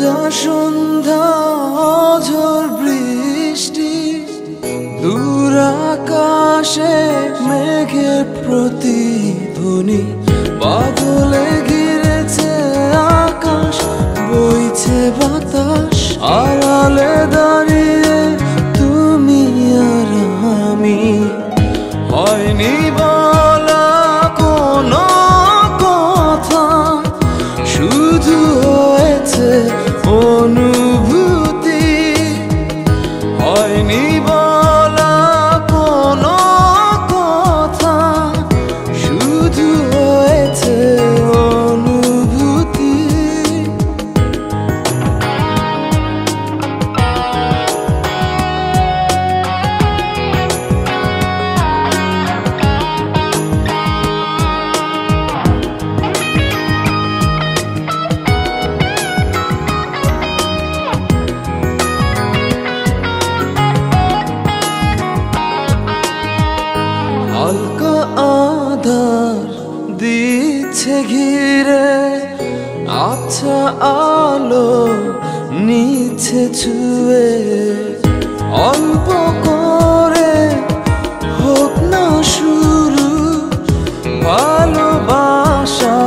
ভেজা সন্ধ্যা ঝড় বৃষ্টি দূর আকাশে মেঘের প্রতিধ্বনি বাদলে ঘিরেছে আকাশ বইছে বাতাস আড়ালে দাঁড়িয়ে তুমি আর আমি হয়নি বলা কোনো কথা শুধু হয়েছে অনুভূতি হয়নি বলা কোনো কথা শুধু হয়েছে অনুভূতি হালকা আধার দিচ্ছে ঘিরে আচ্ছা আলো নিচ্ছে ছুঁয়ে অল্প করে হোক না শুরু ভালোবাসা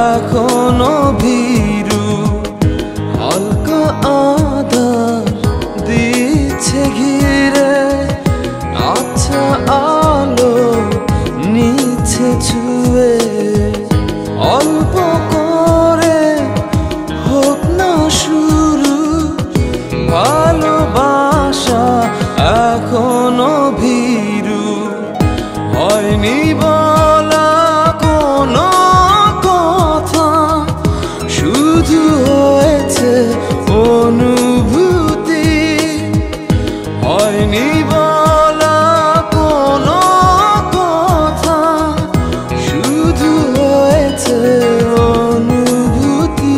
এখনো ভীরু হালকা আধার দিচ্ছে ঘিরে আচ্ছা আলো নিচ্ছে ছুঁয়ে অল্প করে হোক না শুরু ভালোবাসা এখনো ভীরু হয়নি বলা কোনো কথা শুধু হয়েছে অনুভূতি হয়নি বলা কোনো কথা শুধু হয়েছে অনুভূতি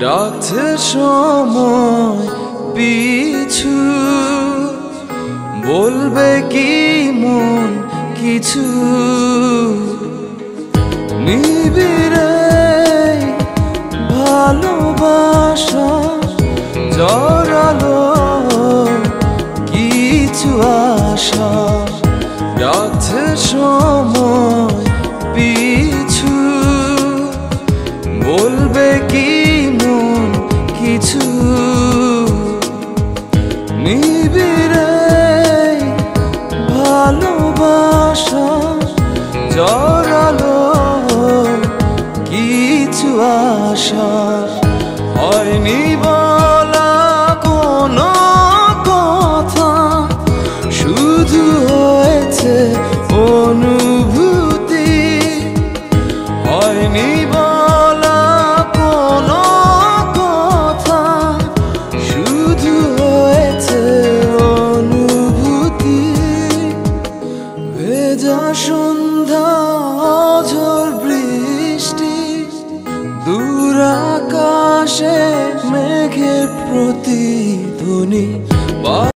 ডাকছে সময় পিছু বলবে কি মন কিছু নিবিড়ে ভালোবাসা জড়ালো কিছু আশা ডাকছে সময় পিছু বলবে কি মন কিছু নিবিড়ে ভালোবাসা জড়ালো কিছু আশা হয়নি বলা কোনো কথা শুধু হয়েছে অনুভূতি হয়নি বলা কোনো কথা শুধু হয়েছে অনুভূতি ভেজা সন্ধ্যা ঝড় বৃষ্টি দূর আকাশে মেঘের প্রতিধ্বনি